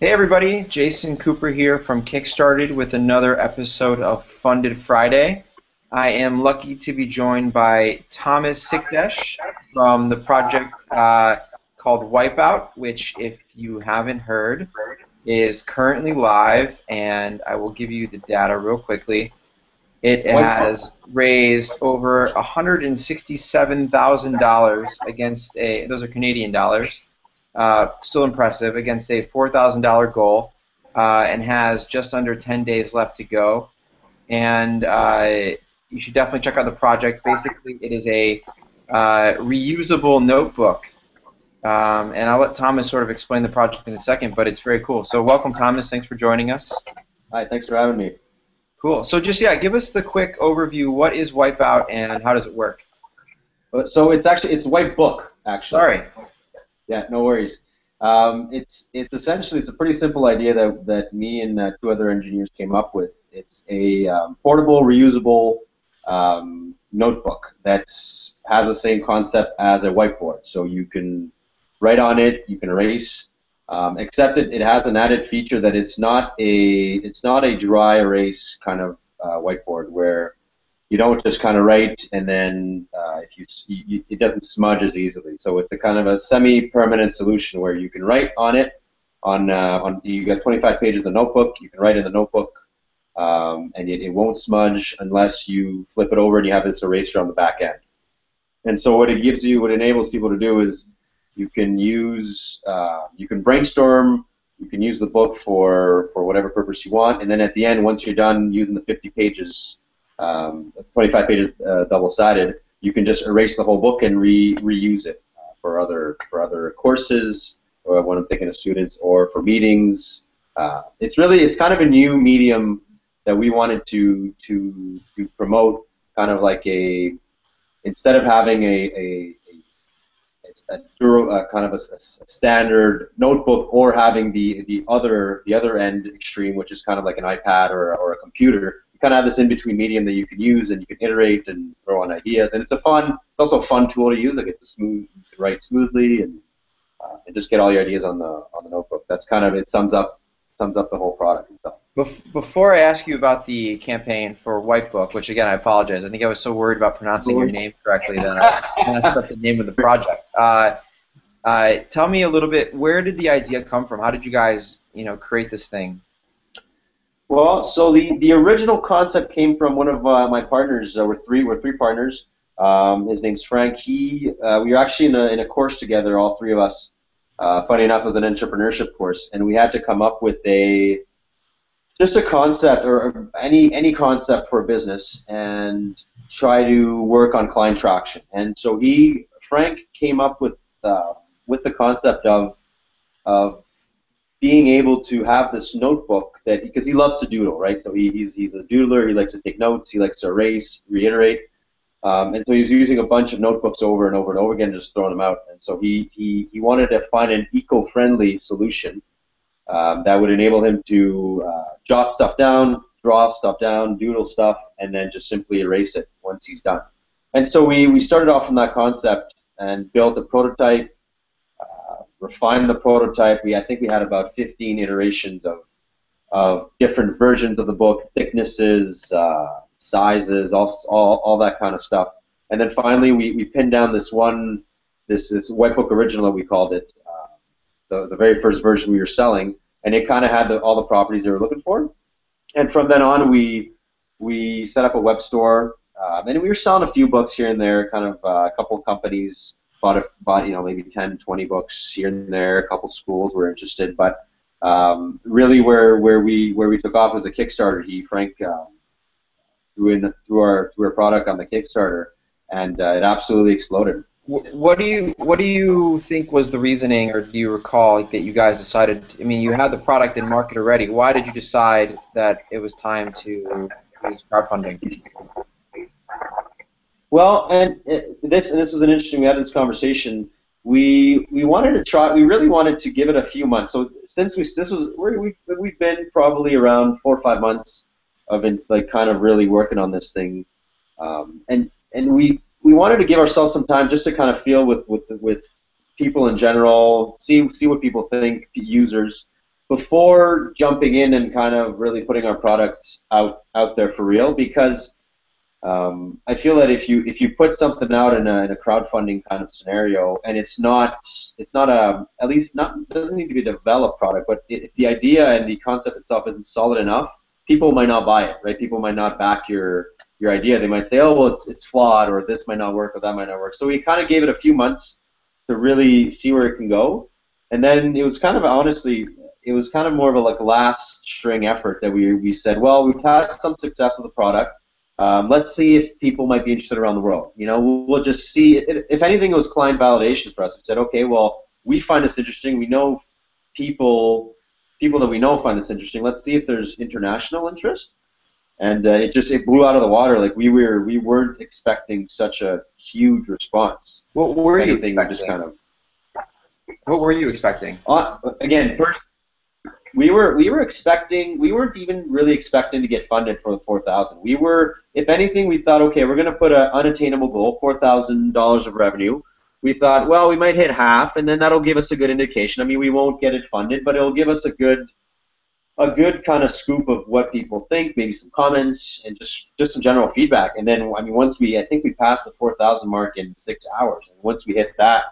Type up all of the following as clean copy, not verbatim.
Hey everybody, Jason Cooper here from Kickstarted with another episode of Funded Friday. I am lucky to be joined by Thomas Sychterz from the project called Wipeout, which, if you haven't heard, is currently live, and I will give you the data real quickly. It Wipebook. has raised over $167,000 against those are Canadian dollars, still impressive, against a $4,000 goal, and has just under 10 days left to go. And you should definitely check out the project. Basically, it is a reusable notebook. And I'll let Thomas sort of explain the project in a second, but it's very cool. So welcome, Thomas. Thanks for joining us. Hi, thanks for having me. Cool. So just, yeah, give us the quick overview. What is Wipeout and how does it work? So it's Wipebook actually. Sorry. Yeah, no worries. It's essentially it's a pretty simple idea that me and two other engineers came up with. It's a portable, reusable notebook that has the same concept as a whiteboard. So you can write on it, you can erase. Except it has an added feature that it's not a dry erase kind of whiteboard where you don't just kind of write and then if it doesn't smudge as easily. So it's a kind of a semi-permanent solution where you can write on it. On you got 25 pages of the notebook. You can write in the notebook, and it won't smudge unless you flip it over and you have this eraser on the back end. And so what what it enables people to do is you can brainstorm, you can use the book for whatever purpose you want, and then at the end, once you're done using the 50 pages, 25 pages double-sided, you can just erase the whole book and reuse it for other courses, or when I'm thinking of students, or for meetings. It's kind of a new medium that we wanted to promote, kind of like instead of having kind of a standard notebook, or having the other end extreme, which is kind of like an iPad or a computer. You kind of have this in between medium that you can use, and you can iterate and throw on ideas, and it's also a fun tool to use. Like you can write smoothly and just get all your ideas on the notebook. That's kind of it sums up the whole product itself. Before I ask you about the campaign for Wipebook, which again I apologize, I think I was so worried about pronouncing your name correctly that I messed up the name of the project. Tell me a little bit, where did the idea come from? How did you guys, create this thing? Well, so the original concept came from one of my partners. We're three partners. His name's Frank. We were actually in a course together, all three of us. Funny enough, it was an entrepreneurship course, and we had to come up with just a concept, or any concept for a business, and try to work on client traction. And so Frank came up with the concept of being able to have this notebook because he loves to doodle, right? So he's a doodler. He likes to take notes. He likes to erase, reiterate. And so he's using a bunch of notebooks over and over and over again, just throwing them out. And so he wanted to find an eco-friendly solution that would enable him to jot stuff down, draw stuff down, doodle stuff, and then just simply erase it once he's done. And so we started off from that concept and built a prototype, refined the prototype. I think we had about 15 iterations of different versions of the book, thicknesses, sizes, all that kind of stuff. And then finally we pinned down this Wipebook original that we called it, the very first version we were selling, and it kind of had all the properties they were looking for. And from then on, we set up a web store, and we were selling a few books here and there. Kind of a couple of companies bought maybe 10, 20 books here and there. A couple of schools were interested, but really where we took off was a Kickstarter. Frank threw our product on the Kickstarter, and it absolutely exploded. What do you think was the reasoning, or do you recall, that you guys decided? I mean, you had the product in market already. Why did you decide that it was time to use crowdfunding? Well, and this was an interesting. We had this conversation. We wanted to try. We really wanted to give it a few months. So since we've been probably around 4 or 5 months of kind of really working on this thing, and we wanted to give ourselves some time just to kind of feel with people in general, see what people think, users. before jumping in and kind of really putting our product out there for real, because I feel that if you put something out in a crowdfunding kind of scenario, and it's not a, at least not, it doesn't need to be a developed product, but if the idea and the concept itself isn't solid enough, people might not buy it, right? People might not back your idea. They might say, oh well, it's flawed, or this might not work, or that might not work. So we kind of gave it a few months to really see where it can go, and then it was kind of, honestly, it was kind of more of a like last string effort that we said, well, we've had some success with the product. Let's see if people might be interested around the world. You know, we'll just see. If anything, it was client validation for us. We said, okay, well, we find this interesting. We know people that we know find this interesting. Let's see if there's international interest. And it blew out of the water. Like we weren't expecting such a huge response. What were you Anything, expecting? just kind of. What were you expecting? Again, first, we were expecting. We weren't even really expecting to get funded for the 4,000. We were, if anything, we thought, okay, we're going to put an unattainable goal, $4,000 of revenue. We thought, well, we might hit half, and then that'll give us a good indication. I mean, we won't get it funded, but it'll give us a good kind of scoop of what people think, maybe some comments, and just some general feedback. And then, I mean, I think we passed the 4,000 mark in 6 hours. And once we hit that,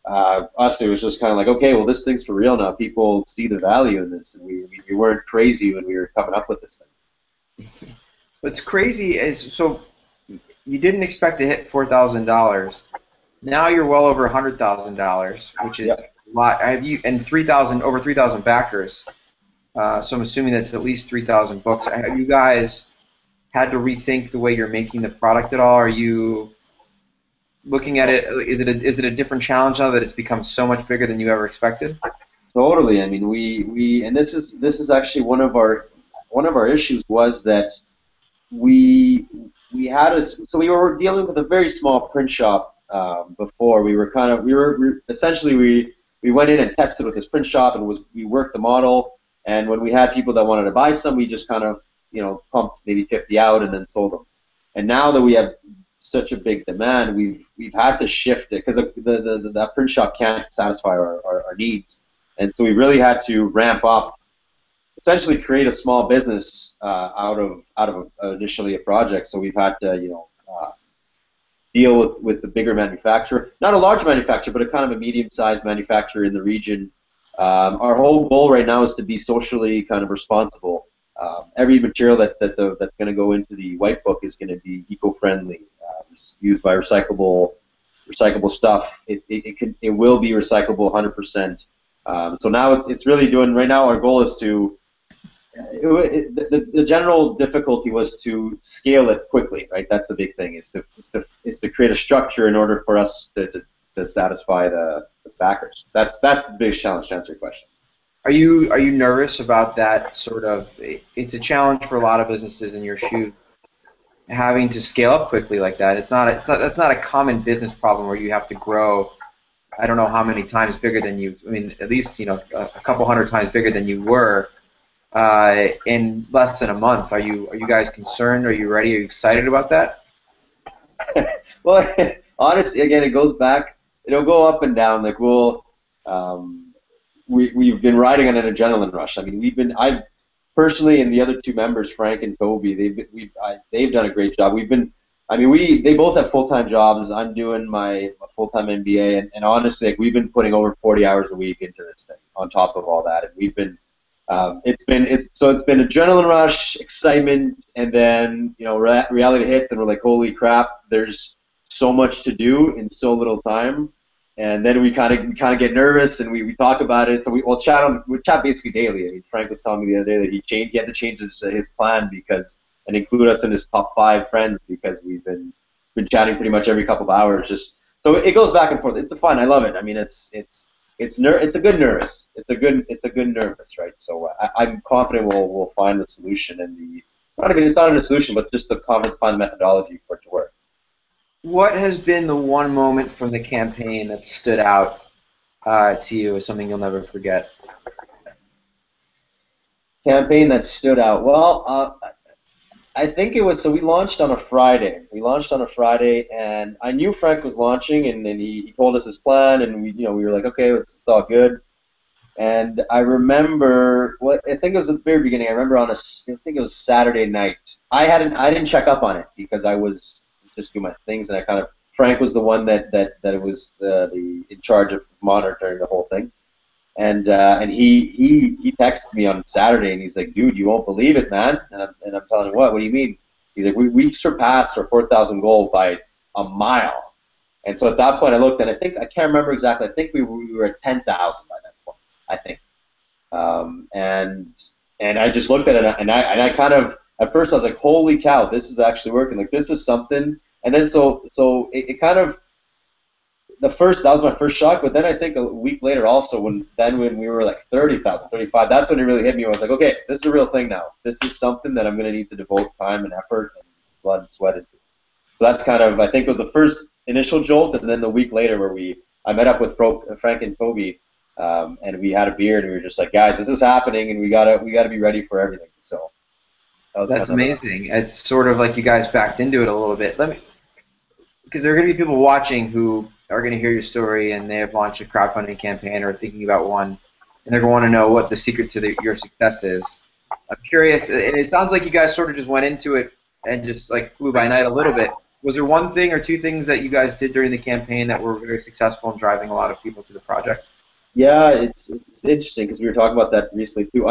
it was just kind of like, okay, well, this thing's for real now. People see the value in this, and we weren't crazy when we were coming up with this thing. What's crazy is, so you didn't expect to hit $4,000. Now you're well over $100,000, which is a lot. And over 3,000 backers. So I'm assuming that's at least 3,000 books. Have you guys had to rethink the way you're making the product at all? Are you looking at it? Is it a different challenge now that it's become so much bigger than you ever expected? Totally. I mean, we and this is actually one of our issues was that we were dealing with a very small print shop before. We went in and tested with this print shop, and we worked the model. And when we had people that wanted to buy some, we just kind of, pumped maybe 50 out and then sold them. And now that we have such a big demand, we've had to shift it because the print shop can't satisfy our needs. And so we really had to ramp up, essentially create a small business out of initially a project. So we've had to, deal with the bigger manufacturer, not a large manufacturer, but a kind of a medium-sized manufacturer in the region. Our whole goal right now is to be socially kind of responsible. Every material that's going to go into the Wipebook is going to be eco-friendly, used by recyclable stuff. It will be recyclable 100%. So now it's really doing. Right now, our goal is to. The general difficulty was to scale it quickly. Right, that's the big thing. Is to create a structure in order for us to satisfy the backers. That's the biggest challenge, to answer your question. Are you nervous about that sort of? It's a challenge for a lot of businesses in your shoes, having to scale up quickly like that. That's not a common business problem where you have to grow. I don't know how many times bigger than you. I mean, at least a couple hundred times bigger than you were in less than a month. Are you guys concerned? Are you ready? Are you excited about that? Well, honestly, again, it goes back. It'll go up and down. Like we've been riding on an adrenaline rush. I mean, I personally, and the other two members, Frank and Toby, they've done a great job. They both have full-time jobs. I'm doing my full-time MBA, and honestly, like, we've been putting over 40 hours a week into this thing on top of all that, and we've been. It's been adrenaline rush, excitement, and then reality hits, and we're like, holy crap! There's so much to do in so little time, and then we kind of get nervous, and we talk about it. So we'll chat basically daily. I mean, Frank was telling me the other day that he had to change his plan and include us in his top 5 friends because we've been chatting pretty much every couple of hours. Just so it goes back and forth. It's fun. I love it. I mean, it's a good nervous. It's a good nervous, right? So I'm confident we'll find the solution and it's not a solution, but just the confident to find the methodology for it to work. What has been the one moment from the campaign that stood out to you as something you'll never forget? Campaign that stood out. Well, I think it was, so we launched on a Friday. And I knew Frank was launching, and then he told us his plan, and we were like, okay, it's all good. And I remember I think it was at the very beginning. I remember I think it was Saturday night. I didn't check up on it because I was just doing my things, and I kind of Frank was the one that was the in charge of monitoring the whole thing. And he texted me on Saturday, and he's like, "Dude, you won't believe it, man." And I'm telling him, What do you mean?" He's like, "We surpassed our 4,000 goal by a mile." And so at that point, I looked, and I can't remember exactly. I think we were at 10,000 by that point. I think. And I just looked at it, and I kind of at first I was like, "Holy cow, this is actually working! Like this is something." And then so it kind of that was my first shock. But then I think a week later, also when we were like 30,000, 35, that's when it really hit me. I was like, "Okay, this is a real thing now. This is something that I'm going to need to devote time and effort and blood and sweat into." So that's kind of I think was the first initial jolt, and then the week later where I met up with Frank and Toby. And we had a beer, and we were just like, guys, this is happening, and we gotta be ready for everything. So That's amazing. It's sort of like you guys backed into it a little bit. Because there are going to be people watching who are going to hear your story, and they have launched a crowdfunding campaign or thinking about one, and they're going to want to know what the secret to your success is. I'm curious, and it sounds like you guys sort of just went into it and just like flew by night a little bit. Was there one thing or two things that you guys did during the campaign that were very successful in driving a lot of people to the project? Yeah, it's interesting because we were talking about that recently too.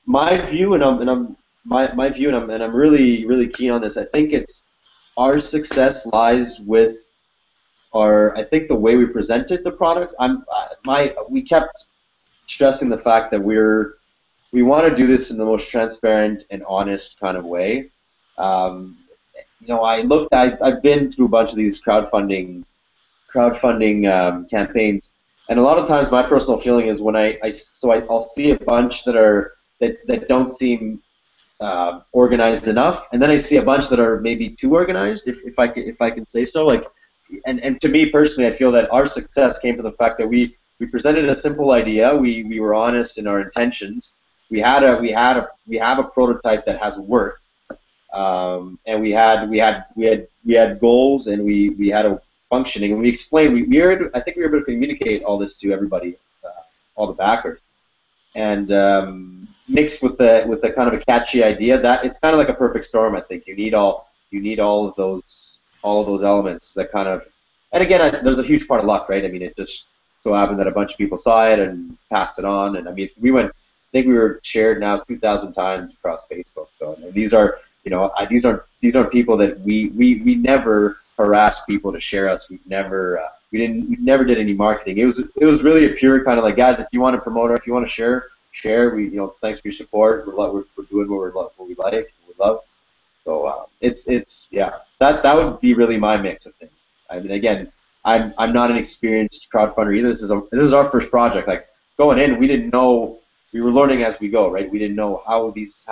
My view, my view, and I'm really keen on this. I think it's our success lies with I think the way we presented the product. We kept stressing the fact that we want to do this in the most transparent and honest kind of way. Um, I've been through a bunch of these crowdfunding campaigns, and a lot of times my personal feeling is when I'll see a bunch that don't seem organized enough, and then I see a bunch that are maybe too organized, if I can say so. Like, and to me personally, I feel that our success came from the fact that we presented a simple idea. We were honest in our intentions. We have a prototype that has worked, and we had goals, and we had a functioning, and we explained. I think we were able to communicate all this to everybody, all the backers, and mixed with the kind of a catchy idea that it's kind of like a perfect storm. I think you need all of those elements that kind of, and again, there's a huge part of luck, right? I mean, it just so happened that a bunch of people saw it and passed it on, and I mean, I think we were shared now 2,000 times across Facebook. So, and these are, these aren't people that we never harass people to share us. We never did any marketing. It was really a pure kind of like, guys, if you want to promote or if you want to share. We thanks for your support. We're doing what we like, we love. So that would be really my mix of things. I mean, again, I'm not an experienced crowdfunder either. This is our first project. Like going in, we didn't know. We were learning as we go, right? We didn't know how these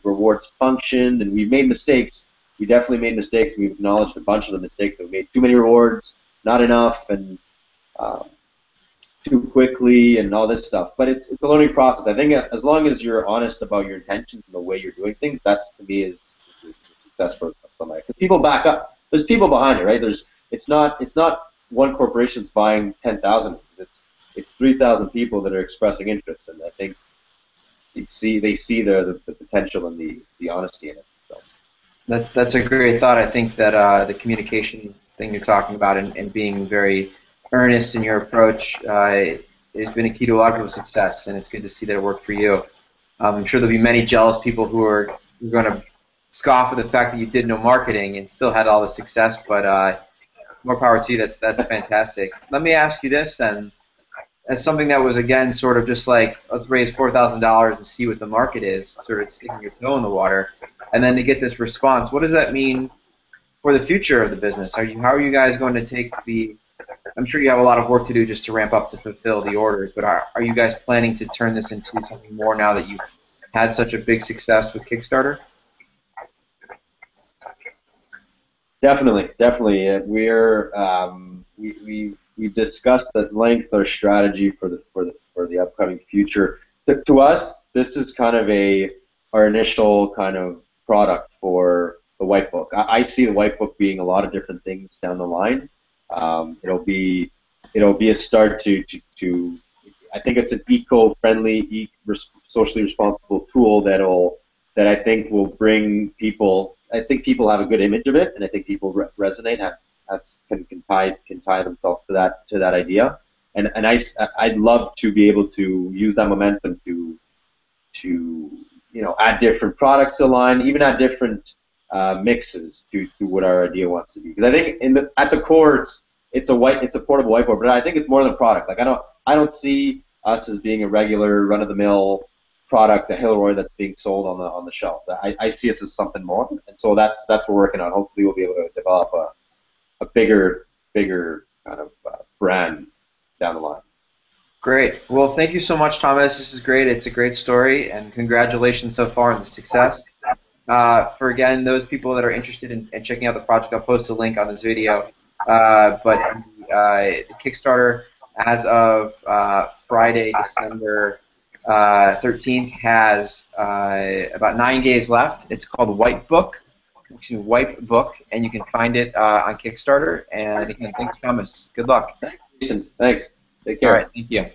rewards functioned, and we made mistakes. We definitely made mistakes. We've acknowledged a bunch of the mistakes. We made too many rewards, not enough, and too quickly, and all this stuff. But it's a learning process. I think as long as you're honest about your intentions and the way you're doing things, that's to me is a success for somebody. Because people back up. There's people behind it, right? It's not one corporation's buying 10,000. It's 3,000 people that are expressing interest, and I think they see the potential and the honesty in it. So. That's a great thought. I think that the communication thing you're talking about and being very earnest in your approach has been a key to a lot of people's success, and it's good to see that it worked for you. I'm sure there'll be many jealous people who are going to scoff at the fact that you did no marketing and still had all the success, but more power to you. That's fantastic. Let me ask you this then. As something that was, again, sort of just like, let's raise $4,000 and see what the market is, sort of sticking your toe in the water, and then to get this response, what does that mean for the future of the business? How are you guys going to take I'm sure you have a lot of work to do just to ramp up to fulfill the orders, but are you guys planning to turn this into something more now that you've had such a big success with Kickstarter? Definitely. We've discussed at length our strategy for the upcoming future. To us, this is kind of our initial kind of product for the Wipebook. I see the Wipebook being a lot of different things down the line. It'll be a start to I think it's an eco-friendly, socially responsible tool that I think will bring people. I think people have a good image of it, and I think people resonate, can tie themselves to that idea. And I'd love to be able to use that momentum to add different products to the line, even add different mixes to what our idea wants to be. Because I think at the core it's a portable whiteboard, but I think it's more than a product. Like I don't see us as being a regular run-of-the-mill product, a Hilroy that's being sold on the shelf. I see us as something more, and so that's what we're working on. Hopefully, we'll be able to develop a bigger kind of brand down the line. Great. Well, thank you so much, Thomas. This is great. It's a great story, and congratulations so far on the success. For, again, those people that are interested in checking out the project, I'll post a link on this video. But the Kickstarter, as of Friday, December 13th, has about 9 days left. It's called Wipebook, and you can find it on Kickstarter. And again, thanks, Thomas. Good luck. Thanks, Jason. Thanks. Take care. All right, thank you.